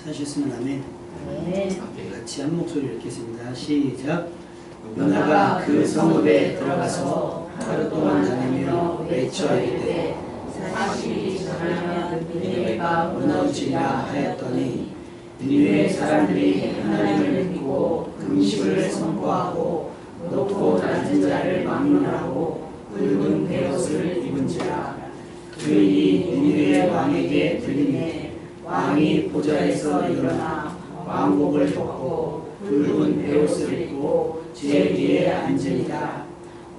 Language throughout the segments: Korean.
찾으셨으면 아멘. 네. 같이 한 목소리 읽겠습니다. 시작. 요나가 그 성읍에 들어가서 하루 동안 다니며 외쳐 이르되 40일이 지나면 니느웨가 무너지리라 하였더니 니느웨 사람들이 하나님을 믿고 금식을 선포하고 높고 낮은 자를 막론하고 붉은 베옷을 입은지라. 그 일이 니느웨 왕에게 들리매 왕이 보좌에서 일어나 왕복을 벗고 붉은 베옷을 입고 제위에 앉으니라.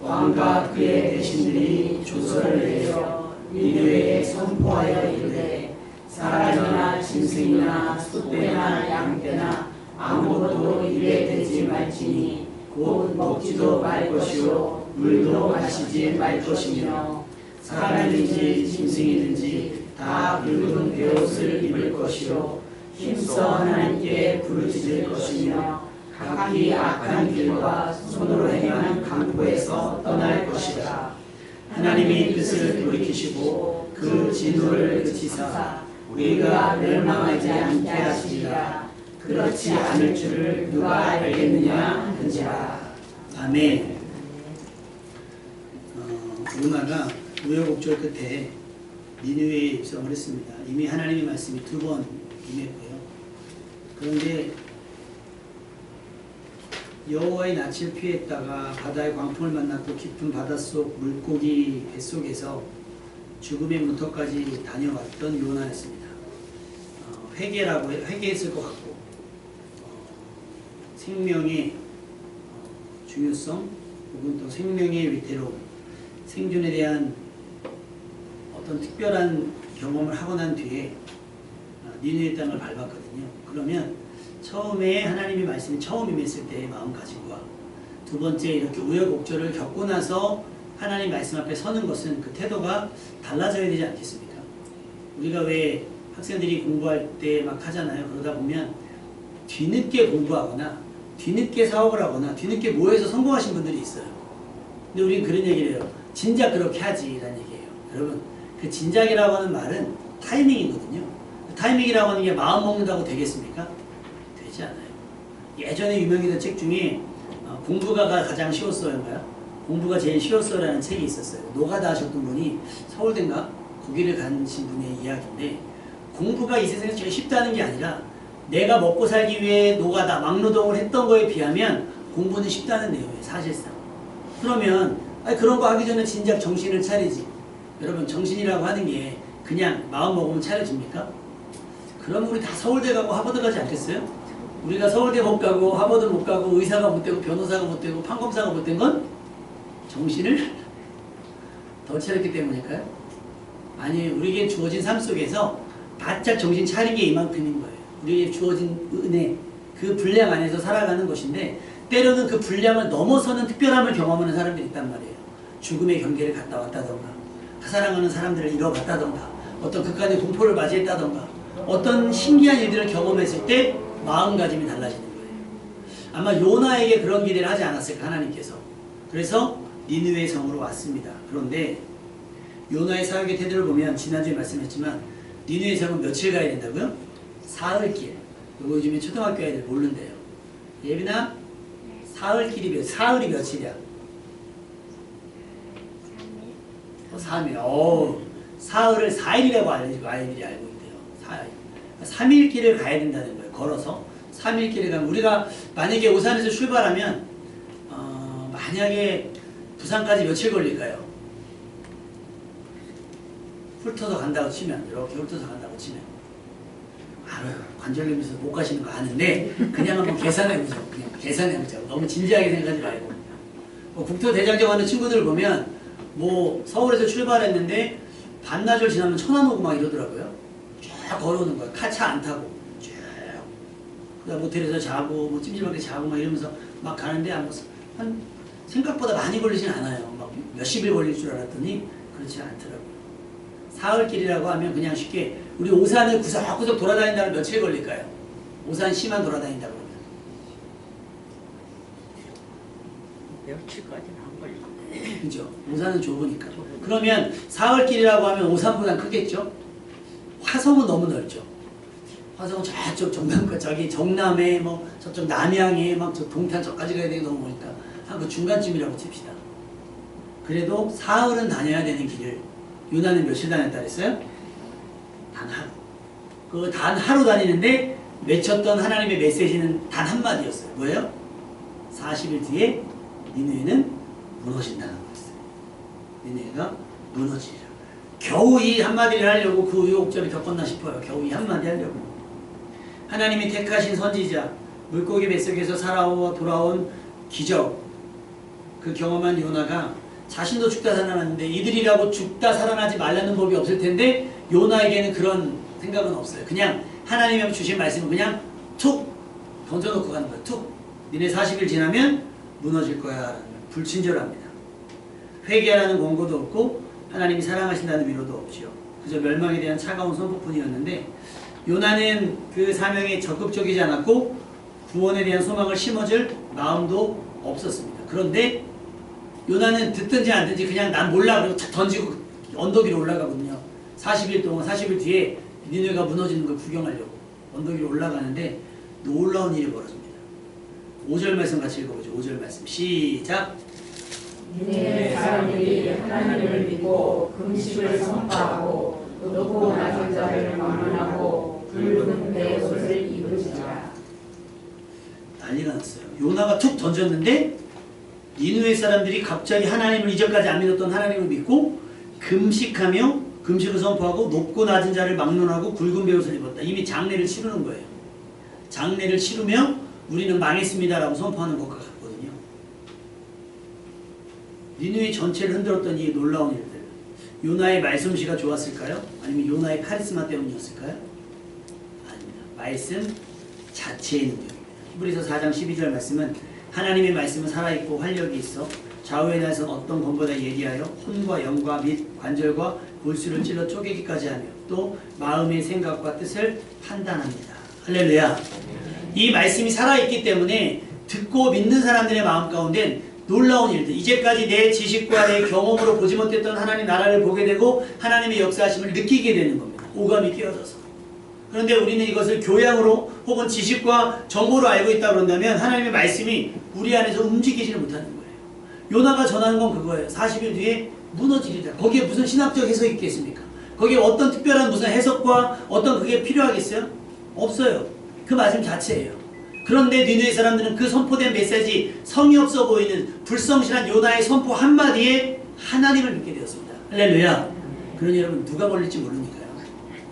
왕과 그의 대신들이 조서를 내려 니느웨에 선포하여 이르되 사람이나 짐승이나 소떼나 양떼나 아무것도 입에 대지 말지니 곧 먹지도 말 것이요 물도 마시지 말 것이며 사람이든지 짐승이든지 다 붉은 베옷을 입을 것이요 힘써 하나님께 부르짖을 것이며 각기 악한 길과 손으로 행한 강포에서 떠날 것이다. 하나님이 뜻을 돌이키시고 그 진노를 그치사 우리가 멸망하지 않게 하시리라. 그렇지 않을 줄을 누가 알겠느냐 하는지라. 아멘. 요나가 우여곡절 끝에 니느웨에 입성을 했습니다. 이미 하나님의 말씀이 2번 임했고요. 그런데 여호와의 낯을 피했다가 바다의 광풍을 만났고 깊은 바닷속 물고기 뱃속에서 죽음의 문턱까지 다녀왔던 요나였습니다. 회개했을 것 같고 생명의 중요성 혹은 또 생명의 위태로움, 생존에 대한 어떤 특별한 경험을 하고 난 뒤에 니느웨 땅을 밟았거든요. 그러면 처음에 하나님의 말씀이 처음 임했을 때의 마음가짐과 두 번째 이렇게 우여곡절을 겪고 나서 하나님 말씀 앞에 서는 것은 그 태도가 달라져야 되지 않겠습니까? 우리가 왜 학생들이 공부할 때 막 하잖아요. 그러다 보면 뒤늦게 공부하거나 뒤늦게 사업을 하거나 뒤늦게 모여서 성공하신 분들이 있어요. 근데 우리는 그런 얘기를 해요. 진작 그렇게 하지 라는 얘기예요. 여러분, 그 진작이라고 하는 말은 타이밍이거든요. 타이밍이라고 하는 게 마음 먹는다고 되겠습니까? 되지 않아요. 예전에 유명했던 책 중에 공부가 가장 쉬웠어요인가요? 공부가 제일 쉬웠어라는 책이 있었어요. 노가다 하셨던 분이 서울대인가? 거기를 가신 분의 이야기인데, 공부가 이 세상에서 제일 쉽다는 게 아니라 내가 먹고 살기 위해 노가다, 막노동을 했던 거에 비하면 공부는 쉽다는 내용이에요. 사실상. 그러면 그런 거 하기 전에 진작 정신을 차리지. 여러분, 정신이라고 하는 게 그냥 마음 먹으면 차려집니까? 그러면 우리 다 서울대 가고 하버드 가지 않겠어요? 우리가 서울대 못 가고 하버드 못 가고 의사가 못 되고 변호사가 못 되고 판검사가 못 된 건 정신을 더 차렸기 때문일까요? 아니, 우리에게 주어진 삶 속에서 바짝 정신 차린 게 이만큼인 거예요. 우리에게 주어진 은혜, 그 분량 안에서 살아가는 것인데, 때로는 그 분량을 넘어서는 특별함을 경험하는 사람들이 있단 말이에요. 죽음의 경계를 갔다 왔다던가, 사랑하는 사람들을 잃어갔다던가, 어떤 극한의 공포를 맞이했다던가, 어떤 신기한 일들을 경험했을 때 마음가짐이 달라지는 거예요. 아마 요나에게 그런 기대를 하지 않았을까, 하나님께서. 그래서 니느웨 성으로 왔습니다. 그런데 요나의 사역의 태도를 보면 지난주에 말씀했지만 니느웨 성은 며칠 가야 된다고요? 사흘길. 이거 요즘에 초등학교 애들 모른대요. 예빈아, 사흘길이 사흘이 며칠이야? 3일. 사흘을 4일이라고 아이들이 알고 있대요. 4일. 3일 길을 가야 된다는 거예요. 걸어서 3일 길을 가면, 우리가 만약에 오산에서 출발하면 만약에 부산까지 며칠 걸릴까요? 훑어서 간다고 치면, 이렇게 훑어서 간다고 치면, 관절염에서 못 가시는 거 아는데 그냥 한번 계산해보죠. 그냥 계산해보죠. 너무 진지하게 생각하지 말고. 국토대장정 하는 친구들 보면 서울에서 출발했는데 반나절 지나면 천안 오고 막 이러더라고요. 쫙 걸어오는 거야. 차 안 타고 쭉. 그다음 모텔에서 자고 찜질방에 자고 막 이러면서 막 가는데 한 생각보다 많이 걸리진 않아요. 막 몇십일 걸릴 줄 알았더니 그렇지 않더라고요. 사흘길이라고 하면 그냥 쉽게 우리 오산을 구석구석 돌아다닌다면 며칠 걸릴까요? 오산 시만 돌아다닌다 그러면. 며칠까지는 안 걸리고. 그죠? 오산은 좁으니까. 그러면 사흘길이라고 하면 오산보다 크겠죠? 화성은 너무 넓죠. 화성은 저쪽 정남과 저기 정남에 뭐 저쪽 남양에 막 저 동탄 저까지 가야 되게 너무 머니까 한 그 중간쯤이라고 칩시다. 그래도 사흘은 다녀야 되는 길을 요나는 며칠 다녔다 그랬어요? 단 하루. 그 단 하루 다니는데 외쳤던 하나님의 메시지는 단 한마디였어요. 뭐예요? 40일 뒤에 니느웨는 무너진다는 거였어요. 니느웨가 무너지리라. 겨우 이 한마디를 하려고 그 의혹점이 겪었나 싶어요. 겨우 이 한마디 하려고. 하나님이 택하신 선지자, 물고기 뱃속에서 살아오고 돌아온 기적, 그 경험한 요나가 자신도 죽다 살아났는데 이들이라고 죽다 살아나지 말라는 법이 없을 텐데 요나에게는 그런 생각은 없어요. 그냥 하나님이 주신 말씀을 그냥 툭 던져놓고 가는 거예요. 툭. 니네 40일 지나면 무너질 거야. 불친절합니다. 회개하라는 권고도 없고 하나님이 사랑하신다는 위로도 없지요. 그저 멸망에 대한 차가운 선포뿐이었는데 요나는 그 사명에 적극적이지 않았고 구원에 대한 소망을 심어줄 마음도 없었습니다. 그런데 요나는 듣든지 안 듣든지 그냥 난 몰라 그리고 던지고 언덕 위로 올라가거든요. 40일 동안 40일 뒤에 니느웨가 무너지는 걸 구경하려고 언덕 위로 올라가는데 놀라운 일이 벌어집니다. 5절 말씀 같이 읽어보죠. 5절 말씀 시작. 니네 사람들이 하나님을 믿고 금식을 선포하고 높고 낮은 자를 막론하고 붉은 베옷을 입으시라. 난리가 났어요. 요나가 툭 던졌는데 니느웨 사람들이 갑자기 하나님을 이전까지 안 믿었던 하나님을 믿고 금식하며 금식을 선포하고 높고 낮은 자를 막론하고 굵은 베옷을 입었다. 이미 장례를 치르는 거예요. 장례를 치르며 우리는 망했습니다라고 선포하는 것과 같거든요. 니느웨 전체를 흔들었던 이 놀라운 일들. 요나의 말솜씨가 좋았을까요? 아니면 요나의 카리스마 때문이었을까요? 아닙니다. 말씀 자체의 능력입니다. 히브리서 4장 12절 말씀은 하나님의 말씀은 살아있고 활력이 있어 좌우에 나선 어떤 검보다 예리하여 혼과 영과 및 관절과 골수를 찔러 쪼개기까지 하며 또 마음의 생각과 뜻을 판단합니다. 할렐루야. 이 말씀이 살아있기 때문에 듣고 믿는 사람들의 마음 가운데 놀라운 일들, 이제까지 내 지식과 내 경험으로 보지 못했던 하나님 나라를 보게 되고 하나님의 역사하심을 느끼게 되는 겁니다. 오감이 끼어져서. 그런데 우리는 이것을 교양으로 혹은 지식과 정보로 알고 있다 그런다면 하나님의 말씀이 우리 안에서 움직이지를 못하는 거예요. 요나가 전하는 건 그거예요. 40일 뒤에 무너지리라. 거기에 무슨 신학적 해석이 있겠습니까? 거기에 어떤 특별한 무슨 해석과 어떤 그게 필요하겠어요? 없어요. 그 말씀 자체예요. 그런데 니느웨 사람들은 그 선포된 메시지, 성의 없어 보이는 불성실한 요나의 선포 한마디에 하나님을 믿게 되었습니다. 할렐루야. 그러니 여러분 누가 걸릴지 모르니까요.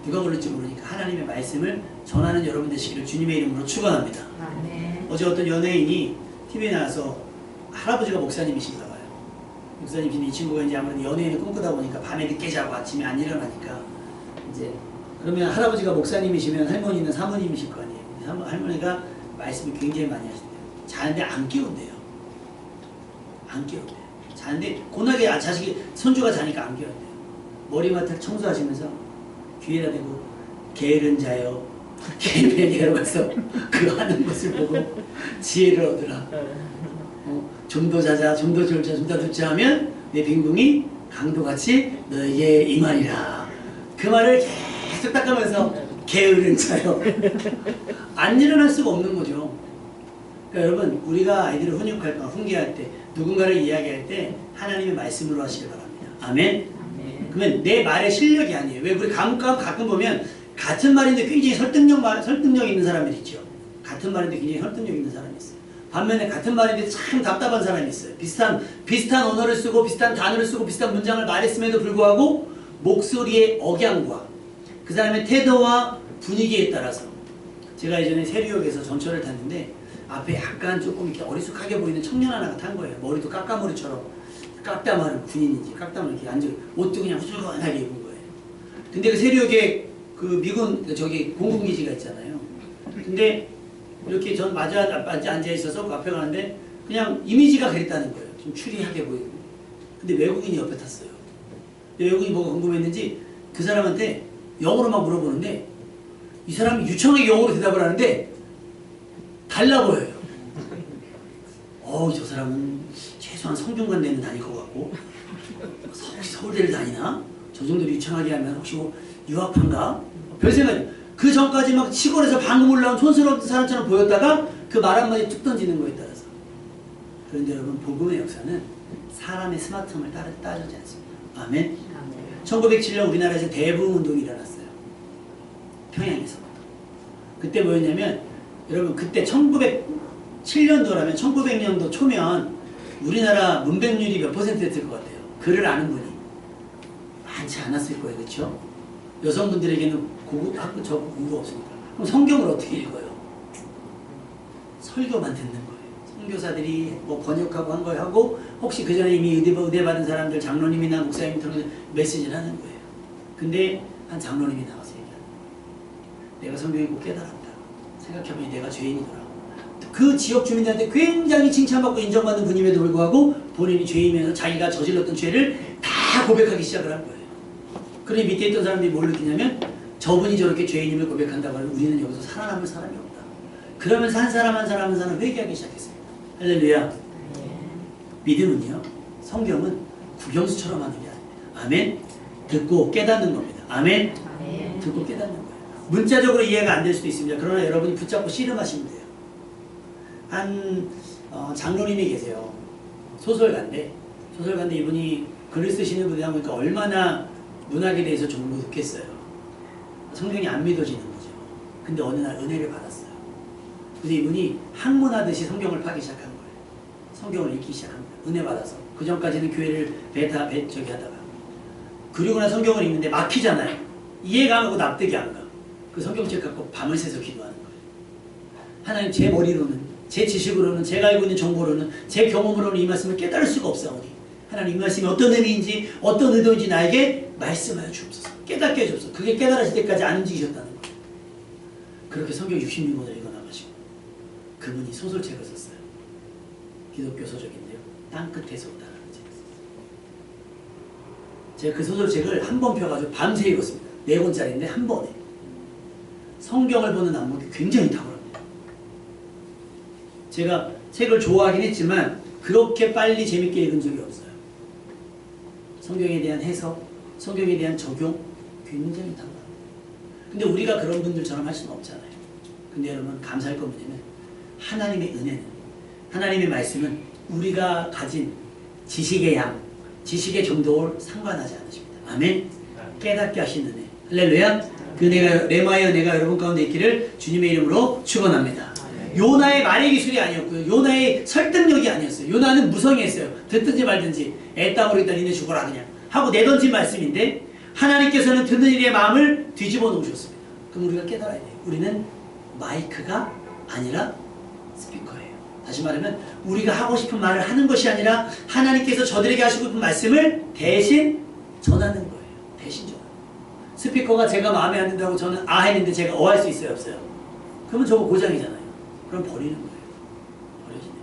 누가 걸릴지 모르니까 하나님의 말씀을 전하는 여러분 되시기를 주님의 이름으로 축원합니다. 어제 어떤 연예인이 TV에 나와서 할아버지가 목사님이신가 봐요. 목사님이신데 이 친구가 이제 아무래도 연예인을 꿈꾸다 보니까 밤에 늦게 자고 아침에 안 일어나니까 이제 그러면 할아버지가 목사님이시면 할머니는 사모님이실 거 아니에요. 할머니가 말씀을 굉장히 많이 하신대요. 자는데 안 깨운대요. 안 깨운대요. 자는데 고나게 자식이 손주가 자니까 안 깨운대요. 머리맡을 청소하시면서 귀에다 대고 게으른 자여 게으르게 해서 그 하는 것을 보고 지혜를 얻으라. 좀 더 자자, 좀 더 졸자, 좀 더 듣자 하면 내 빈궁이 강도같이 너에게 임하리라. 그 말을 계속 닦으면서 게으른 자요. 안 일어날 수가 없는 거죠. 그러니까 여러분 우리가 아이들을 훈육할 때, 훈계할 때, 누군가를 이야기할 때 하나님의 말씀으로 하시길 바랍니다. 아멘? 그러면 내 말의 실력이 아니에요. 왜 우리 가끔 보면 같은 말인데 굉장히 설득력 있는 사람들이 있죠. 같은 말인데 굉장히 설득력 있는 사람이 있어요. 반면에 같은 말인데 참 답답한 사람이 있어요. 비슷한 언어를 쓰고 비슷한 단어를 쓰고 비슷한 문장을 말했음에도 불구하고 목소리의 억양과 그 사람의 태도와 분위기에 따라서 제가 예전에 세류역에서 전철을 탔는데 앞에 약간 조금 이렇게 어리숙하게 보이는 청년 하나가 탄 거예요. 머리도 까까머리처럼 깎다마른 군인인지 깎다마른 이렇게 앉아 옷도 그냥 후줄근하게 입은 거예요. 근데 그 세류역에 그 미군 저기 공군기지가 있잖아요. 근데 이렇게 전 맞아 앉아 있어서 그 앞에 가는데 그냥 이미지가 그랬다는 거예요. 좀 추리하게 보이고. 근데 외국인이 옆에 탔어요. 외국인이 뭐가 궁금했는지 그 사람한테 영어로 막 물어보는데 이 사람이 유창하게 영어로 대답을 하는데 달라 보여요. 저 사람은 최소한 성균관 대는 다닐 것 같고 혹시 서울대를 다니나? 저 정도로 유창하게 하면 혹시 뭐 유학파인가? 별 생각이 그 전까지 막 시골에서 방금 올라온 촌스러운 사람처럼 보였다가 그 말 한마디 툭 던지는 거에 따라서. 그런데 여러분, 복음의 역사는 사람의 스마트함을 따르지 않습니다. 아멘. 1907년 우리나라에서 대부흥 운동이 일어났어요. 평양에서부터. 그때 뭐였냐면, 여러분, 그때 1907년도라면 1900년도 초면 우리나라 문맹률이 몇 퍼센트였을 것 같아요. 글을 아는 분이 많지 않았을 거예요. 그렇죠? 여성분들에게는 학교 저 공부가 없으니까. 그럼 성경을 어떻게 읽어요? 설교만 듣는 거예요. 선교사들이 뭐 번역하고 한 걸 하고, 혹시 그 전에 이미 의대 받은 사람들, 장로님이나 목사님이 들어오는 메시지를 하는 거예요. 근데 한 장로님이 나와서 얘기하는 거예요. 내가 성경을 꼭 깨달았다. 생각해보니 내가 죄인이더라. 그 지역 주민들한테 굉장히 칭찬받고 인정받는 분임에도 불구하고 본인이 죄인이면서 자기가 저질렀던 죄를 다 고백하기 시작을 한 거예요. 그러니 밑에 있던 사람들이 뭘 느끼냐면, 저분이 저렇게 죄인임을 고백한다고 하면 우리는 여기서 살아남을 사람이 없다. 그러면서 한 사람 한 사람 한 사람 회개하기 시작했어요. 할렐루야. 믿음은요, 성경은 국영수처럼 하는 게 아닙니다. 아멘. 듣고 깨닫는 겁니다. 아멘. 듣고 깨닫는 거예요. 문자적으로 이해가 안 될 수도 있습니다. 그러나 여러분이 붙잡고 씨름하시면 돼요. 한 장로님이 계세요. 소설가인데 이분이 글을 쓰시는 분이다 보니까 얼마나 문학에 대해서 정보 듣겠어요. 성경이 안 믿어지는 거죠. 근데 어느 날 은혜를 받았어요. 근데 이분이 학문하듯이 성경을 파기 시작한 거예요. 성경을 읽기 시작합니다. 은혜 받아서. 그 전까지는 교회를 저기 하다가. 그리고 나 성경을 읽는데 막히잖아요. 이해가 안 가고 납득이 안 가. 그 성경책 갖고 밤을 새서 기도하는 거예요. 하나님, 제 머리로는, 제 지식으로는, 제가 알고 있는 정보로는, 제 경험으로는 이 말씀을 깨달을 수가 없사오니 하나님, 이 말씀이 어떤 의미인지 어떤 의도인지 나에게 말씀하여 주옵소서. 깨닫게 해주옵소서. 그게 깨달으실 때까지 안 움직이셨다는 거예요. 그렇게 성경 66권을 읽어나가시고 그분이 소설책을 썼어요. 기독교 소설인데요. 땅끝에서 오다라는 책을 썼어요. 제가 그 소설책을 한 번 펴가지고 밤새 읽었습니다. 4권짜리인데 한 번에. 성경을 보는 안목이 굉장히 탁월합니다. 제가 책을 좋아하긴 했지만 그렇게 빨리 재밌게 읽은 적이 없어요. 성경에 대한 해석, 성경에 대한 적용 굉장히 탁월합니다. 근데 우리가 그런 분들처럼 할 수는 없잖아요. 근데 여러분, 감사할 건 뭐냐면 하나님의 은혜는, 하나님의 말씀은 우리가 가진 지식의 양, 지식의 정도를 상관하지 않으십니다. 아멘. 깨닫게 하신 은혜. 할렐루야. 그 은혜가, 레마의 은혜가 여러분 가운데 있기를 주님의 이름으로 축원합니다. 요나의 말의 기술이 아니었고요. 요나의 설득력이 아니었어요. 요나는 무성했어요. 듣든지 말든지 애따 모르겠다 니네 죽어라 그냥 하고 내던진 말씀인데, 하나님께서는 듣는 이의 마음을 뒤집어 놓으셨습니다. 그럼 우리가 깨달아야 돼요. 우리는 마이크가 아니라 스피커예요. 다시 말하면 우리가 하고 싶은 말을 하는 것이 아니라 하나님께서 저들에게 하시고 싶은 말씀을 대신 전하는 거예요. 대신 전하는 거예요. 스피커가 제가 마음에 안 든다고 저는 아 했는데 제가 어 할 수 있어요? 없어요? 그러면 저거 고장이잖아요. 그럼 버리는 거예요. 버려지네요.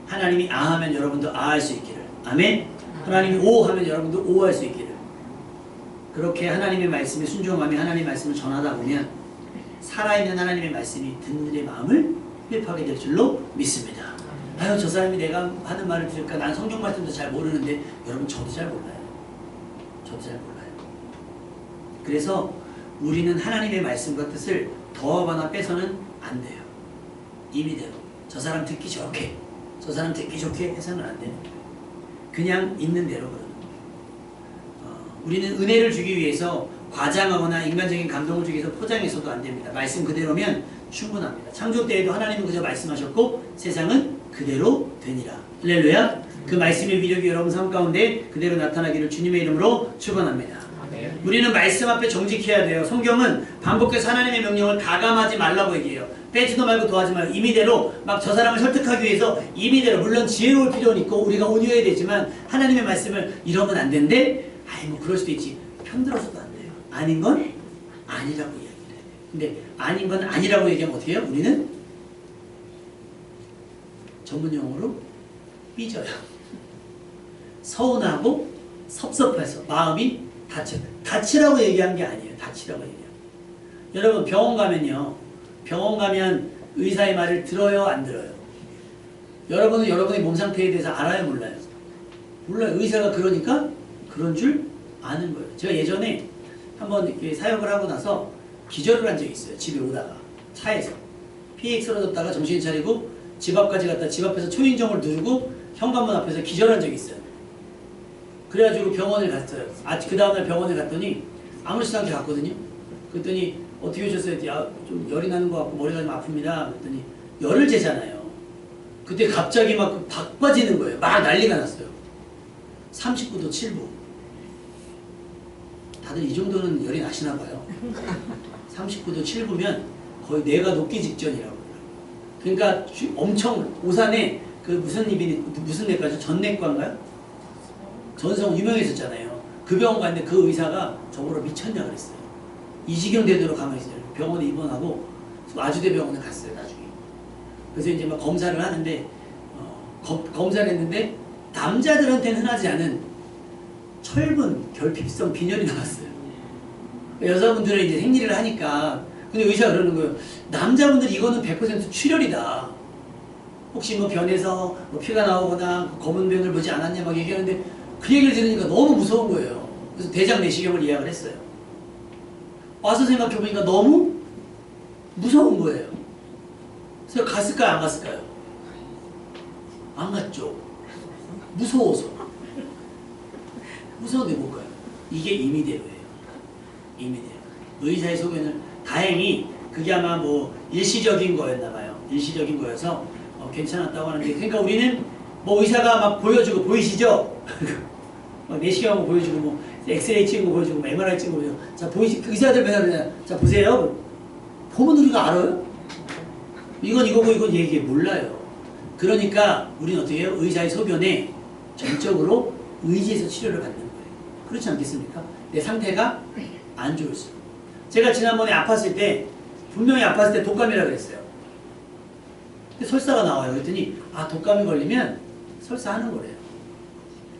하나님이 아 하면 여러분도 아 할 수 있기를. 아멘. 하나님이 오 하면 여러분도 오 할 수 있기를. 그렇게 하나님의 말씀에 순종하며 하나님의 말씀을 전하다 보면 살아있는 하나님의 말씀이 듣는 이의 마음을 회복하게 될 줄로 믿습니다. 아유, 저 사람이 내가 하는 말을 들을까? 난 성경 말씀도 잘 모르는데. 여러분, 저도 잘 몰라요. 저도 잘 몰라요. 그래서 우리는 하나님의 말씀과 뜻을 더하거나 빼서는 안 돼요. 임의대로. 저 사람 듣기 좋게, 저 사람 듣기 좋게 해서는 안 되는 거예요. 그냥 있는 대로 그러는 거예요. 우리는 은혜를 주기 위해서 과장하거나 인간적인 감동을 주기 위해서 포장해서도 안 됩니다. 말씀 그대로면 충분합니다. 창조 때에도 하나님은 그저 말씀하셨고 세상은 그대로 되니라. 할렐루야. 그 말씀의 위력이 여러분 삶 가운데 그대로 나타나기를 주님의 이름으로 축원합니다. 우리는 말씀 앞에 정직해야 돼요. 성경은 반복해서 하나님의 명령을 가감하지 말라고 얘기해요. 빼지도 말고 더하지 말고 임의대로 막 저 사람을 설득하기 위해서 임의대로, 물론 지혜로울 필요는 있고 우리가 온유해야 되지만 하나님의 말씀을 이러면 안 된대? 아이 뭐 그럴 수도 있지. 편들어서도 안 돼요. 아닌 건 아니라고 이야기를 해요. 근데 아닌 건 아니라고 얘기하면 어떻게 해요? 우리는 전문 용어로 삐져요. 서운하고 섭섭해서 마음이 다쳐요. 다치라고 얘기한 게 아니에요. 다치라고 얘기해요. 여러분, 병원 가면요. 병원 가면 의사의 말을 들어요? 안 들어요? 여러분은 여러분의 몸 상태에 대해서 알아요? 몰라요? 몰라요. 의사가 그러니까 그런 줄 아는 거예요. 제가 예전에 한번 이렇게 사역을 하고 나서 기절을 한 적이 있어요. 집에 오다가 차에서 피익 쓰러졌다가 정신 차리고 집 앞까지 갔다 집 앞에서 초인종을 누르고 현관문 앞에서 기절한 적이 있어요. 그래가지고 병원을 갔어요. 그 다음날 병원에 갔더니 아무렇지도 않게 갔거든요. 그랬더니 어떻게 오셨어요? 좀 열이 나는 것 같고 머리가 좀 아픕니다. 그랬더니 열을 재잖아요. 그때 갑자기 막 박 빠지는 거예요. 막 난리가 났어요. 39도 7분. 다들 이 정도는 열이 나시나 봐요. 39도 7분면 거의 뇌가 녹기 직전이라고. 그러니까 엄청 오산에 그 무슨 내과죠? 전내과인가요? 전성 유명했었잖아요. 그 병원 갔는데 그 의사가 저보러 미쳤냐 그랬어요. 이 지경 되도록 가만히 있어요. 병원에 입원하고 아주대 병원에 갔어요 나중에. 그래서 이제 막 검사를 하는데 검사를 했는데 남자들한테는 흔하지 않은 철분 결핍성 빈혈이 나왔어요. 여자분들은 이제 생리를 하니까. 근데 의사가 그러는 거예요. 남자분들 이거는 100% 출혈이다. 혹시 뭐 변해서 뭐 피가 나오거나 검은 병을 보지 않았냐 막 얘기하는데 그 얘기를 들으니까 너무 무서운 거예요. 그래서 대장 내시경을 예약을 했어요. 와서 생각해보니까 너무 무서운 거예요. 그래서 갔을까요? 안 갔을까요? 안 갔죠. 무서워서. 무서운데 못 가요. 이게 임의대로예요. 임의대로. 의사의 소견을 다행히 그게 아마 뭐 일시적인 거였나 봐요. 일시적인 거여서 괜찮았다고 하는데 그러니까 우리는 뭐 의사가 막 보여주고 보이시죠? 막 내시경하고 보여주고 뭐 엑스레이 찍은 거 보여주고 뭐 MRI 찍은 거 보여주고 자 의사들 맨날 그냥 자 보세요. 보면 우리가 알아요? 이건 이거고 이건 얘기 몰라요. 그러니까 우리는 어떻게 해요? 의사의 소견에 전적으로 의지해서 치료를 받는 거예요. 그렇지 않겠습니까? 내 상태가 안 좋았어요. 제가 지난번에 아팠을 때 분명히 아팠을 때 독감이라고 그랬어요. 근데 설사가 나와요. 그랬더니 독감이 걸리면 설사하는 거래요.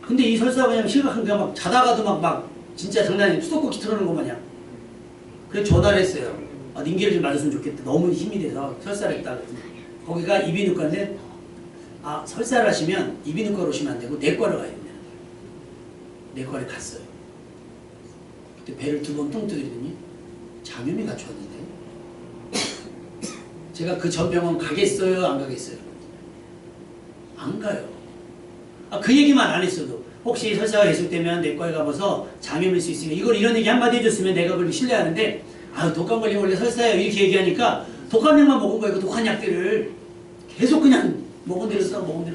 근데 이 설사가 그냥 심각한 게 막 자다가도 막 진짜 장난이 아니에요. 수도꼭지 틀어놓은 것 마냥. 그래서 전화를 했어요. 닌겔을 좀 맞았으면 좋겠다. 너무 힘이 돼서 설사를 했다. 거기가 이비인후과인데 설사를 하시면 이비인후과로 오시면 안 되고 내과로 가야 된다. 내과를 갔어요. 그때 배를 2번 뚱 뜨더니 장염이 갖춰왔는데 제가 그 전 병원 가겠어요? 안 가겠어요? 안 가요. 그 얘기만 안 했어도 혹시 설사가 계속되면 내과에 가봐서 장염일 수 있으니까 이런 얘기 한마디 해줬으면 내가 그걸 신뢰하는데 독감 걸리면 원래 설사예요 이렇게 얘기하니까 독감약만 먹은 거예요. 그 독한 약들을 계속 그냥 먹은 대로 싸고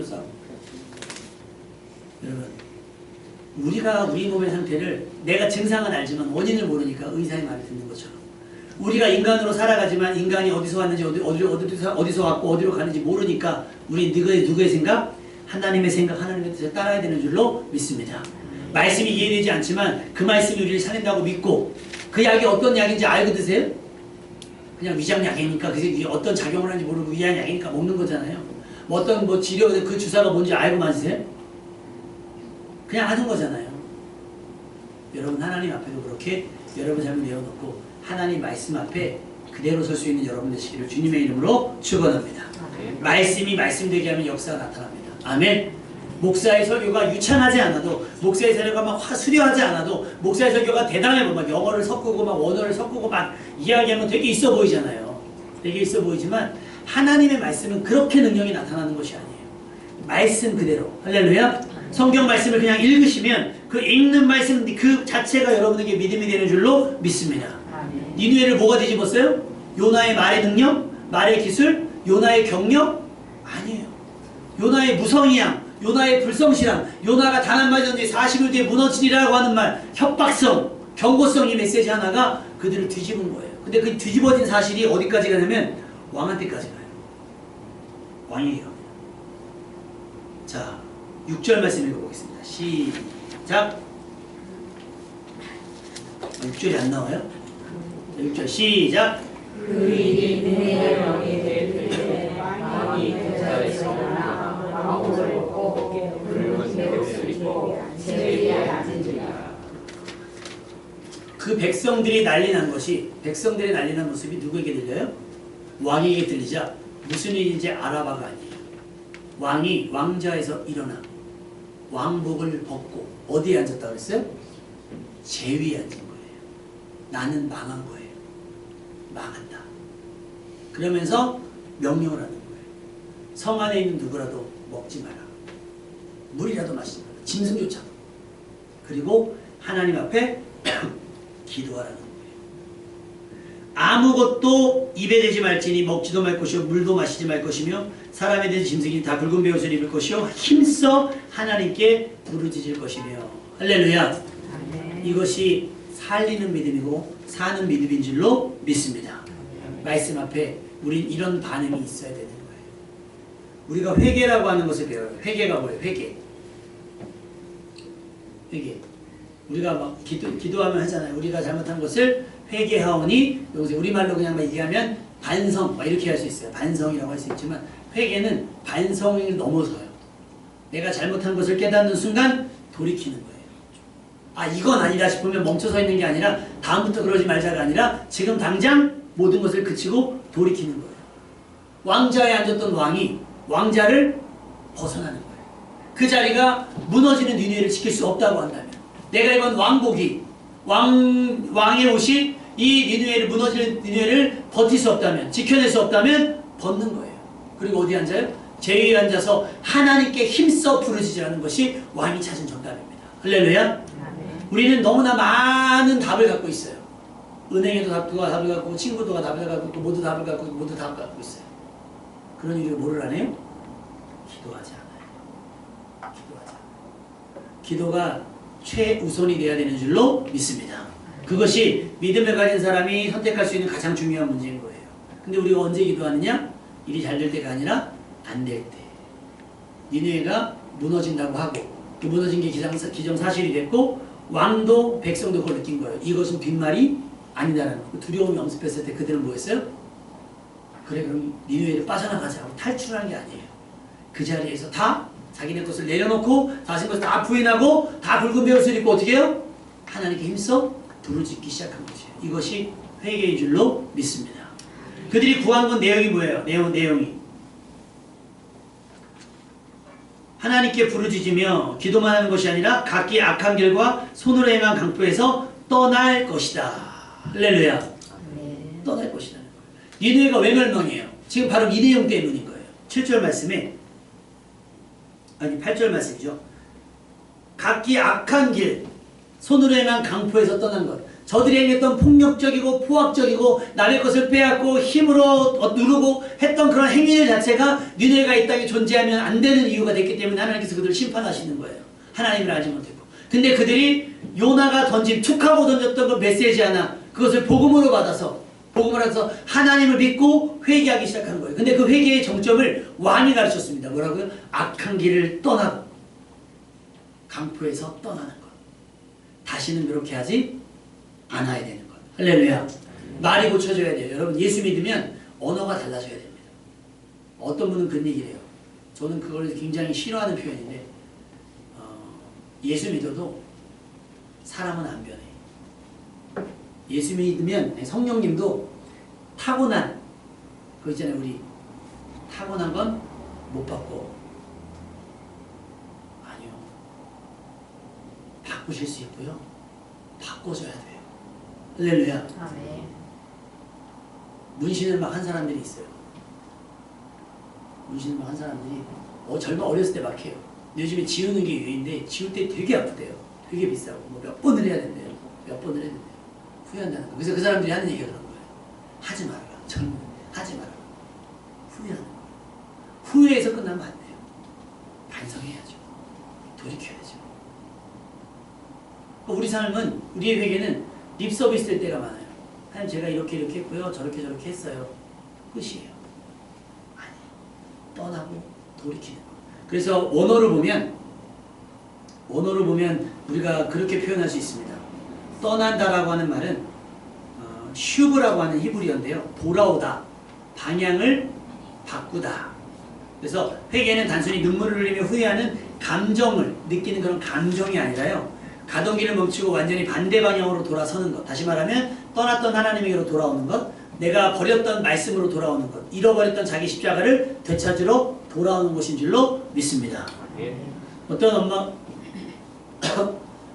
여러분 우리가 우리 몸의 상태를 내가 증상은 알지만 원인을 모르니까 의사의 말을 듣는 것처럼 우리가 인간으로 살아가지만 인간이 어디서 왔는지 어디서 왔고 어디로 가는지 모르니까 우리 누구의 생각? 하나님의 생각, 하나님의 뜻을 따라야 되는 줄로 믿습니다. 말씀이 이해되지 않지만 그 말씀이 우리를 살린다고 믿고 그 약이 어떤 약인지 알고 드세요? 그냥 위장약이니까 그게 어떤 작용을 하는지 모르고 위장약이니까 먹는 거잖아요. 뭐 어떤 치료 그 주사가 뭔지 알고 맞으세요? 그냥 하는 거잖아요. 여러분 하나님 앞에도 그렇게 여러분 삶을 내어놓고 하나님 말씀 앞에 그대로 설 수 있는 여러분 되시기를 주님의 이름으로 축원합니다. 말씀이 말씀되게 하면 역사가 나타납니다. 아멘. 목사의 설교가 유창하지 않아도 목사의 설교가 막 화수려하지 않아도 목사의 설교가 대단해 막 영어를 섞고 막 원어를 섞고 막 이야기하면 되게 있어 보이잖아요. 되게 있어 보이지만 하나님의 말씀은 그렇게 능력이 나타나는 것이 아니에요. 말씀 그대로. 할렐루야. 성경 말씀을 그냥 읽으시면 그 읽는 말씀 그 자체가 여러분에게 믿음이 되는 줄로 믿습니다. 니느웨를 뭐가 뒤집었어요? 요나의 말의 능력? 말의 기술? 요나의 경력? 아니에요. 요나의 무성의양, 요나의 불성실함, 요나가 단 한마디 던지 40일 뒤에 무너지리라고 하는 말, 협박성, 경고성 이 메시지 하나가 그들을 뒤집은 거예요. 근데 그 뒤집어진 사실이 어디까지 가냐면 왕한테까지 가요. 왕이에요. 자, 6절 말씀 읽어보겠습니다. 시작. 6절이 안 나와요? 6절 시작. 그 일이 니느웨 왕이 될 때에 왕이 그 자리에서 일어나 왕복을 벗고 붉은 베옷을 입고 제위에 앉으리라. 그 백성들이 난리난 모습이 누구에게 들려요? 왕에게 들리자 무슨 일인지 알아봐가 아니에요. 왕이 왕좌에서 일어나 왕복을 벗고 어디에 앉았다고 했어요? 제위에 앉은 거예요. 나는 망한 거예요. 망한다. 그러면서 명령을 하는 거예요. 성 안에 있는 누구라도 먹지 마라. 물이라도 마시지 마라. 짐승조차도. 그리고 하나님 앞에 기도하라는 거예요. 아무것도 입에 대지 말지니 먹지도 말 것이요 물도 마시지 말 것이며 사람에 대한 짐승이 다 붉은 베옷을 입을 것이요 힘써 하나님께 부르짖을 것이며. 할렐루야. 이것이 살리는 믿음이고 사는 믿음인 줄로 믿습니다. 말씀 앞에 우린 이런 반응이 있어야 되는 거예요. 우리가 회개라고 하는 것을 배워요. 회개가 뭐예요? 회개. 우리가 막 기도하면 하잖아요. 우리가 잘못한 것을 회개하오니, 여기서 우리말로 그냥 막 얘기하면 반성, 막 이렇게 할 수 있어요. 반성이라고 할 수 있지만 회개는 반성을 넘어서요. 내가 잘못한 것을 깨닫는 순간 돌이키는 거예요. 아, 이건 아니다 싶으면 멈춰서 있는 게 아니라 다음부터 그러지 말자가 아니라 지금 당장 모든 것을 그치고 돌이키는 거예요. 왕자에 앉았던 왕이 왕자를 벗어나는 거예요. 그 자리가 무너지는 니느웨를 지킬 수 없다고 한다면, 내가 입은 왕복이 왕의 옷이 이 니느웨를 무너지는 니느웨를 버틸 수 없다면, 지켜낼 수 없다면 벗는 거예요. 그리고 어디 앉아요? 제위에 앉아서 하나님께 힘써 부르짖으라는 것이 왕이 찾은 정답입니다. 할렐루야. 우리는 너무나 많은 답을 갖고 있어요. 은행에도 답을 갖고, 친구도 답을 갖고 있고, 모두 답을 갖고 있고, 모두 답을 갖고 있어요. 그런 일을 뭐를 안 해요? 기도하지 않아요. 기도가 최우선이 되어야 되는 줄로 믿습니다. 그것이 믿음을 가진 사람이 선택할 수 있는 가장 중요한 문제인 거예요. 근데 우리가 언제 기도하느냐? 일이 잘 될 때가 아니라 안 될 때. 니느웨가 무너진다고 하고, 그 무너진 게 기정사실이 됐고, 왕도 백성도 그걸 느낀 거예요. 이것은 빈말이 아니다라는 거. 두려움이 엄습했을 때 그들은 뭐였어요? 그래, 그럼 니느웨를 빠져나가자 하고 탈출하는 게 아니에요. 그 자리에서 다 자기네 것을 내려놓고 자신 것을 다 부인하고 다 붉은 베옷을 입고 어떻게 해요? 하나님께 힘써 부르짖기 시작한 거죠. 이것이 회개의 줄로 믿습니다. 그들이 구한 건 내용이 뭐예요? 내용이 하나님께 부르짖으며 기도만 하는 것이 아니라 각기 악한 길과 손으로 행한 강포에서 떠날 것이다. 할렐루야. 떠날 것이다. 니느웨가 왜 멸망해요? 지금 바로 이 내용 때문인 거예요. 7절 말씀에, 아니 8절 말씀이죠. 각기 악한 길, 손으로 행한 강포에서 떠난 것. 저들이 행했던 폭력적이고 포악적이고 남의 것을 빼앗고 힘으로 누르고 했던 그런 행위들 자체가 니느웨가 이 땅에 존재하면 안 되는 이유가 됐기 때문에 하나님께서 그들을 심판하시는 거예요. 하나님을 알지 못했고. 근데 그들이 요나가 툭 하고 던졌던 그 메시지 하나, 그것을 복음으로 받아서 하나님을 믿고 회개하기 시작한 거예요. 근데 그 회개의 정점을 왕이 가르쳤습니다. 뭐라고요? 악한 길을 떠나고 강포에서 떠나는 것. 다시는 그렇게 하지 않아야 되는 것. 할렐루야. 말이 고쳐져야 돼요. 여러분, 예수 믿으면 언어가 달라져야 됩니다. 어떤 분은 그런 얘기를 해요. 저는 그걸 굉장히 싫어하는 표현인데, 예수 믿어도 사람은 안 변해. 예수 믿으면 성령님도 타고난, 그거 있잖아요. 우리 타고난 건 못 바꿔. 아니요. 바꾸실 수 있고요. 바꿔줘야 돼요. 할렐루야. 아멘. 문신을 막 한 사람들이 있어요. 문신을 막 한 사람들이 어렸을 때 막 해요. 요즘에 지우는 게 유행인데 지울 때 되게 아프대요. 되게 비싸고 뭐 몇 번을 해야 된대요. 몇 번을 해야 된대요. 후회한다는 거. 그래서 그 사람들이 하는 얘기가 그런 거예요. 하지 말아라. 젊은 하지 말아라. 후회하는 거예요. 후회해서 끝나면 안 돼요. 반성해야죠. 돌이켜야죠. 우리 삶은, 우리의 회개는 립 서비스 될 때가 많아요. 하나님, 제가 이렇게 했고요. 저렇게 했어요. 끝이에요. 아니에요. 떠나고 돌이키는 거. 그래서 원어를 보면 우리가 그렇게 표현할 수 있습니다. 떠난다라고 하는 말은 슈브라고 하는 히브리어인데요. 돌아오다, 방향을 바꾸다. 그래서 회개는 단순히 눈물을 흘리며 후회하는 감정을 느끼는 그런 감정이 아니라요. 가던 길을 멈추고 완전히 반대 방향으로 돌아서는 것. 다시 말하면 떠났던 하나님에게로 돌아오는 것, 내가 버렸던 말씀으로 돌아오는 것, 잃어버렸던 자기 십자가를 되찾으러 돌아오는 것인 줄로 믿습니다. 어떤 엄마,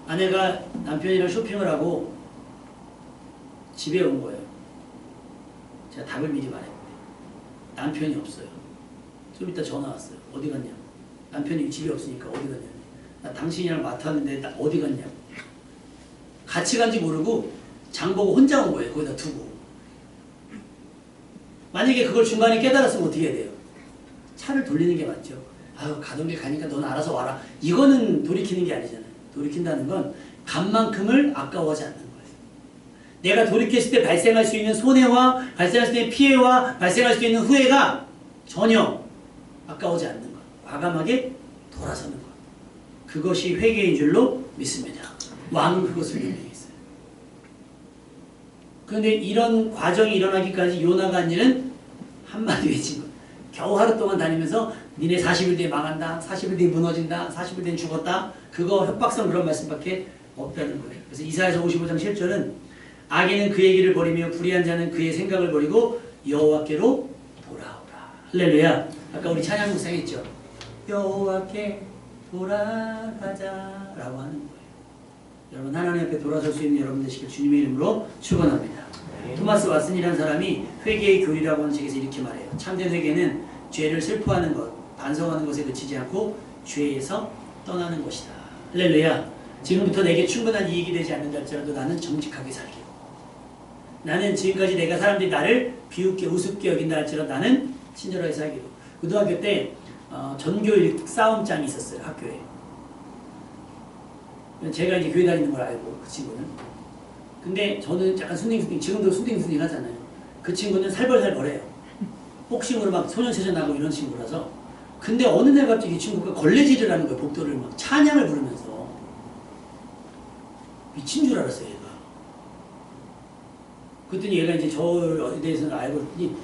아내가 남편이랑 쇼핑을 하고 집에 온 거예요. 제가 답을 미리 말했는데 남편이 없어요. 좀 이따 전화 왔어요. 어디 갔냐? 남편이 집에 없으니까 어디 갔냐? 나 당신이랑 맡았는데 나 어디 갔냐? 같이 간지 모르고 장보고 혼자 온 거예요. 거기다 두고. 만약에 그걸 중간에 깨달았으면 어떻게 해야 돼요? 차를 돌리는 게 맞죠. 아유, 가던 길 가니까 너는 알아서 와라. 이거는 돌이키는 게 아니잖아요. 돌이킨다는 건 간 만큼을 아까워하지 않는 거예요. 내가 돌이켰을 때 발생할 수 있는 손해와 발생할 수 있는 피해와 발생할 수 있는 후회가 전혀 아까워지 않는 것. 과감하게 돌아서는 것. 그것이 회개인 줄로 믿습니다. 왕은 그것을 유명했어요. 그런데 이런 과정이 일어나기까지 요나가 한 일은 한마디 외친 거예요. 겨우 하루 동안 다니면서 니네 40일 뒤에 망한다. 40일 뒤에 무너진다. 40일 뒤에 죽었다. 그거 협박성 그런 말씀밖에 없다는 거예요. 그래서 이사야서 55장 7절은 악인은 그의 길을 버리며 불의한 자는 그의 생각을 버리고 여호와께로 돌아오라. 할렐루야. 아까 우리 찬양 묵상했죠. 여호와께 돌아가자 라고 하는 거예요. 여러분 하나님 앞에 돌아설 수 있는 여러분 되시길 주님의 이름으로 축원합니다. 토마스 왓슨이라는 사람이 회개의 교리라고 하는 책에서 이렇게 말해요. 참된 회개는 죄를 슬퍼하는 것, 반성하는 것에 그치지 않고 죄에서 떠나는 것이다. 할렐루야. 지금부터 내게 충분한 이익이 되지 않는다 할지라도 나는 정직하게 살기로. 나는 지금까지 내가 사람들이 나를 비웃게 우습게 여긴다 할지라도 나는 친절하게 살기로. 고등학교 때 전교 싸움장이 있었어요. 학교에. 제가 이제 교회 다니는 걸 알고 그 친구는. 근데 저는 약간 순딩순딩, 지금도 순딩순딩 하잖아요. 그 친구는 살벌살벌해요. 복싱으로 막 소년체전 나고 이런 친구라서. 근데 어느 날 갑자기 이 친구가 걸레질을 하는 거예요. 복도를 막 찬양을 부르면서. 미친 줄 알았어요, 얘가. 그랬더니 얘가 이제 저에 대해서는 알고 있더니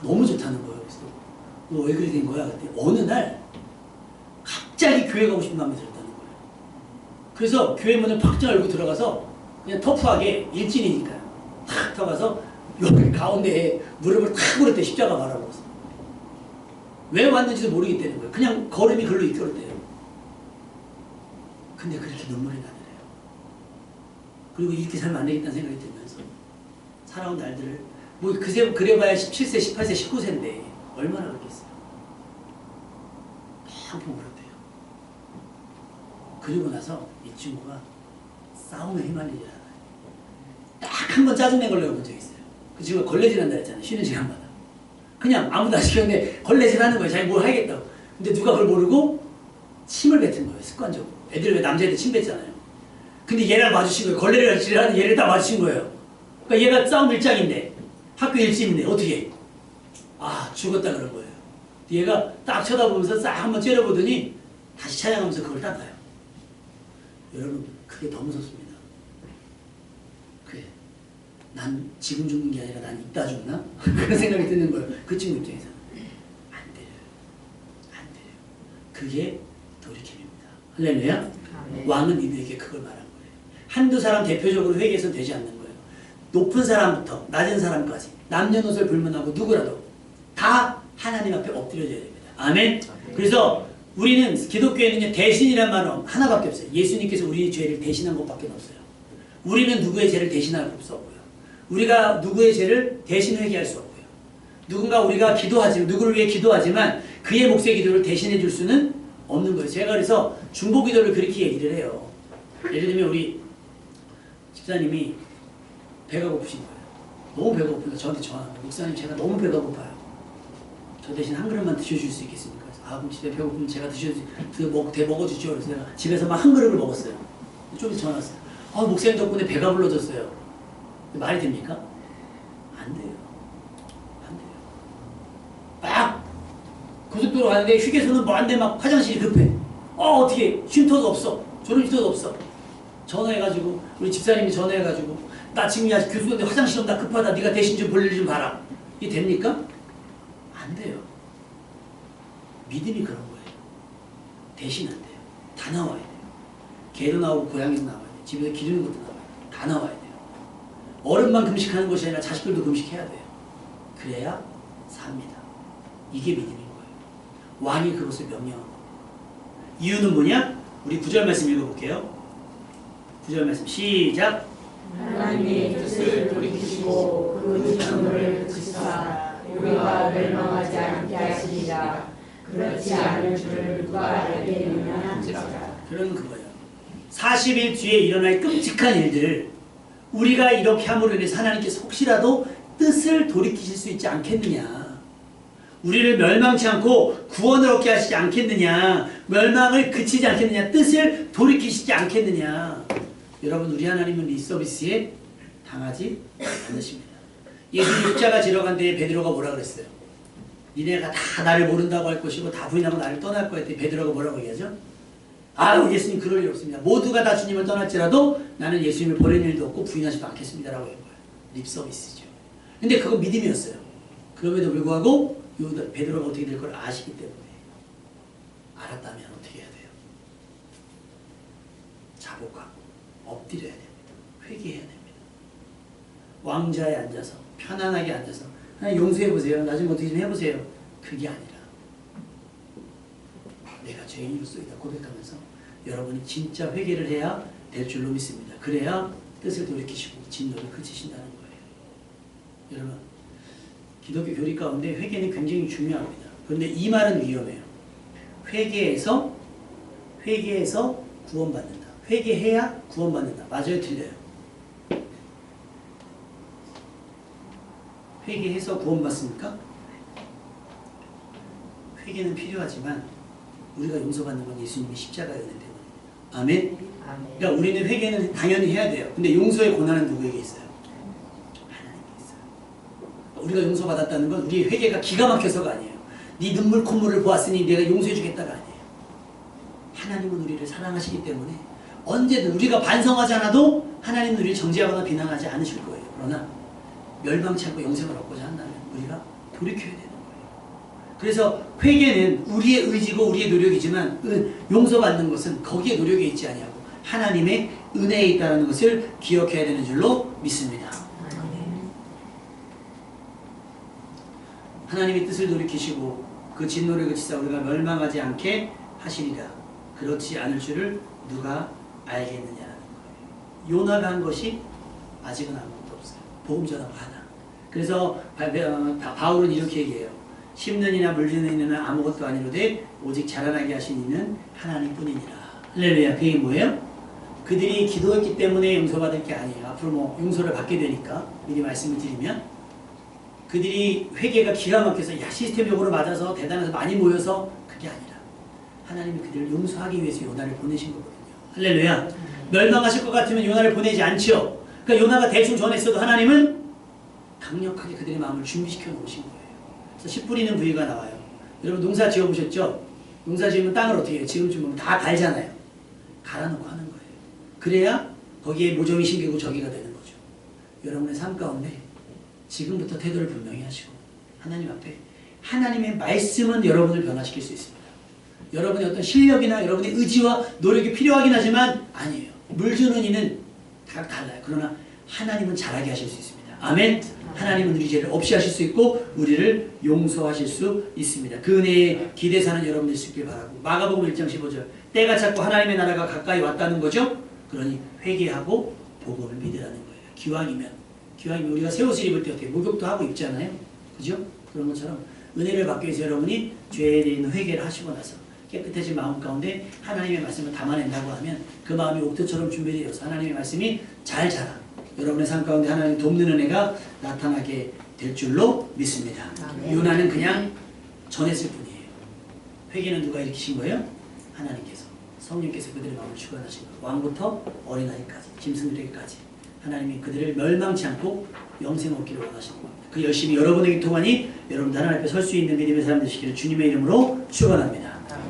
너무 좋다는 거예요. 그래서 너 왜 그렇게 된 거야? 그랬더니 어느 날 갑자기 교회 가고 싶은 마음이 들었다는 거예요. 그래서 교회 문을 팍 열고 들어가서 그냥 터프하게 일진이니까요. 탁 들어가서 여기 가운데에 무릎을 탁 꿇었대. 십자가 바라보고서. 왜 왔는지도 모르겠다는 거예요. 그냥 걸음이 글로 이끌었대요. 근데 그렇게 눈물이 나더래요. 그리고 이렇게 살면 안 되겠다는 생각이 들면서 살아온 날들을 뭐 그래봐야 17세, 18세, 19세인데 얼마나 그렇겠어요. 펑펑 울었대요. 그리고 나서 이 친구가 싸움에 휘말리지 않아요. 딱 한 번 짜증낸 걸 내가 본 적이 있어요. 그 친구가 걸레질 한다 했잖아요. 쉬는 시간마다. 그냥 아무도 안 시켰는데 걸레질 하는 거예요. 자기 뭘 하겠다고. 근데 누가 그걸 모르고 침을 뱉은 거예요. 습관적으로. 애들 왜 남자애들 침 뱉잖아요. 근데 얘랑 마주친 거예요. 걸레를 하는 얘를 딱 마주친 거예요. 그러니까 얘가 싸움 일장인데 학교 일진인데 어떻게 해? 아 죽었다 그런 거예요. 얘가 딱 쳐다보면서 싹 한번 째려보더니 다시 찬양하면서 그걸 닦아요. 여러분 그게 더 무섭습니다. 그래 난 지금 죽는 게 아니라 난 이따 죽나? 그런 생각이 드는 거예요. 그 친구 입장에서 안 돼요. 안 돼요. 그게 돌이킴입니다. 할렐루야. 왕은 이들에게 그걸 말한 거예요. 한두 사람 대표적으로 회개해서는 되지 않는 거예요. 높은 사람부터 낮은 사람까지 남녀노소를 불문하고 누구라도 다 하나님 앞에 엎드려져야 됩니다. 아멘. 그래서 우리는 기독교에는 대신이란 말은 하나밖에 없어요. 예수님께서 우리의 죄를 대신한 것밖에 없어요. 우리는 누구의 죄를 대신할 수 없고요. 우리가 누구의 죄를 대신 회개할 수 없고요. 누군가 우리가 기도하지만 누구를 위해 기도하지만 그의 몫의 기도를 대신해 줄 수는 없는 거예요. 제가 그래서 중보 기도를 그렇게 얘기를 해요. 예를 들면 우리 집사님이 배가 고프신 거예요. 너무 배가 고프니까 저한테 전화합니다. 목사님 제가 너무 배가 고파요. 저 대신 한 그릇만 드셔줄 수 있겠습니까? 아 그럼 집에 배고프면 제가 먹어주죠. 그래서 내가 집에서 막 한 그릇을 먹었어요. 좀 전화 왔어요. 아 목사님 덕분에 배가 불러졌어요. 말이 됩니까? 안 돼요. 안 돼요. 막 고속도로 가는데 휴게소는 먼데 막 화장실이 급해. 어떻게 쉼터도 없어. 졸음 쉼터도 없어. 전화해가지고 우리 집사님이 전화해가지고 나 지금 교수인데 화장실 온다 급하다. 네가 대신 좀 볼 일 좀 봐라. 이게 됩니까? 안 돼요. 믿음이 그런 거예요. 대신 안 돼요. 다 나와야 돼요. 개도 나오고 고양이도 나와야 돼요. 집에서 기르는 것도 나와야 돼요. 다 나와야 돼요. 어른만 금식하는 것이 아니라 자식들도 금식해야 돼요. 그래야 삽니다. 이게 믿음인 거예요. 왕이 그것을 명령한 거예요. 이유는 뭐냐? 우리 9절 말씀 읽어볼게요. 9절 말씀 시작. 하나님의 뜻을 돌이키시고 그 진노를 그치사 우리가 멸망하지 않게 하시리라. 그렇지 않을 줄을 누가 알겠느냐 한지라. 그런 그거예요. 40일 뒤에 일어날 끔찍한 일들, 우리가 이렇게 함으로 인해서 하나님께서 혹시라도 뜻을 돌이키실 수 있지 않겠느냐, 우리를 멸망치 않고 구원을 얻게 하시지 않겠느냐, 멸망을 그치지 않겠느냐, 뜻을 돌이키시지 않겠느냐. 여러분, 우리 하나님은 이 서비스에 당하지 않으십니다. 예수님 육자가 지러간 데에 베드로가 뭐라 그랬어요? 니네가 다 나를 모른다고 할 것이고 다 부인하고 나를 떠날 거야 했더니 베드로가 뭐라고 얘기하죠? 아유, 예수님 그럴 일 없습니다. 모두가 다 주님을 떠날지라도 나는 예수님을 버릴 일도 없고 부인하지도 않겠습니다라고 한 거예요. 립 서비스죠. 근데 그건 믿음이었어요. 그럼에도 불구하고 베드로가 어떻게 될 걸 아시기 때문에, 알았다면 어떻게 해야 돼요? 자복하고 엎드려야 됩니다. 회개해야 됩니다. 왕좌에 앉아서 편안하게 앉아서 하나님 용서해보세요, 나 좀 어떻게 좀 해보세요, 그게 아니라 내가 죄인으로서이다 고백하면서 여러분이 진짜 회개를 해야 될 줄로 믿습니다. 그래야 뜻을 돌이키시고 진노를 그치신다는 거예요. 여러분, 기독교 교리 가운데 회개는 굉장히 중요합니다. 그런데 이 말은 위험해요. 회개해서 구원받는다. 회개해야 구원받는다. 맞아요, 틀려요? 회개해서 구원받습니까? 회개는 필요하지만 우리가 용서받는 건 예수님의 십자가의 은혜 때문에. 아멘? 그러니까 우리는 회개는 당연히 해야 돼요. 근데 용서의 권한은 누구에게 있어요? 하나님께 있어요. 우리가 용서받았다는 건 우리의 회개가 기가 막혀서가 아니에요. 네 눈물 콧물을 보았으니 내가 용서해 주겠다가 아니에요. 하나님은 우리를 사랑하시기 때문에 언제든 우리가 반성하지 않아도 하나님은 우리를 정죄하거나 비난하지 않으실 거예요. 그러나 멸망치 않고 영생을 얻고자 한다면 우리가 돌이켜야 되는 거예요. 그래서 회개는 우리의 의지고 우리의 노력이지만 용서받는 것은 거기에 노력이 있지 아니하고 하나님의 은혜에 있다는 것을 기억해야 되는 줄로 믿습니다. 하나님의 뜻을 돌이키시고 그 진노를 그치사 우리가 멸망하지 않게 하시리라. 그렇지 않을 줄을 누가 알겠느냐는 거예요. 요나가 한 것이 아직은 아무것도 없어요. 복음 전하고 하나. 그래서 바울은 이렇게 얘기해요. 심는 이나 물리는 이는 아무것도 아니로되 오직 자라나게 하신 이는 하나님뿐이니라. 할렐루야. 그게 뭐예요? 그들이 기도했기 때문에 용서받을 게 아니에요. 앞으로 뭐 용서를 받게 되니까 미리 말씀을 드리면, 그들이 회개가 기가 막혀서 시스템적으로 맞아서 대단해서 많이 모여서 그게 아니라 하나님이 그들을 용서하기 위해서 요나를 보내신 거거든요. 할렐루야. 멸망하실 것 같으면 요나를 보내지 않죠. 그러니까 요나가 대충 전했어도 하나님은 강력하게 그들의 마음을 준비시켜 놓으신 거예요. 그래서 씨 뿌리는 부위가 나와요. 여러분 농사 지어보셨죠? 농사 지으면 땅을 어떻게 해요? 지금쯤 다 갈잖아요. 갈아놓고 하는 거예요. 그래야 거기에 모종이 심기고 저기가 되는 거죠. 여러분의 삶 가운데 지금부터 태도를 분명히 하시고 하나님 앞에, 하나님의 말씀은 여러분을 변화시킬 수 있습니다. 여러분의 어떤 실력이나 여러분의 의지와 노력이 필요하긴 하지만 아니에요. 물 주는 이는 다 달라요. 그러나 하나님은 잘하게 하실 수 있습니다. 아멘. 하나님은 우리 죄를 없이 하실 수 있고 우리를 용서하실 수 있습니다. 그 은혜에 기대 사는 여러분들 수 있길 바라고. 마가복음 1장 15절. 때가 찼고 하나님의 나라가 가까이 왔다는 거죠. 그러니 회개하고 복음을 믿으라는 거예요. 기왕이면 우리가 새 옷을 입을 때 어떻게 목욕도 하고 입잖아요. 그죠? 그런 것처럼 은혜를 받기 위해서 여러분이 죄에 대한 회개를 하시고 나서 깨끗해진 마음 가운데 하나님의 말씀을 담아낸다고 하면 그 마음이 옥토처럼 준비되어서 하나님의 말씀이 잘 자라 여러분의 삶 가운데 하나님 돕는 은혜가 나타나게 될 줄로 믿습니다. 요나는 그냥 전했을 뿐이에요. 회개는 누가 일으키신 거예요? 하나님께서, 성령께서 그들의 마음을 주관하신 거예요. 왕부터 어린아이까지, 짐승들에게까지 하나님이 그들을 멸망치 않고 영생 얻기를 원하시는 겁니다. 그 열심히 여러분에게 통하니 여러분 하나님 앞에 설 수 있는 믿음의 사람 되시기를 주님의 이름으로 축원합니다.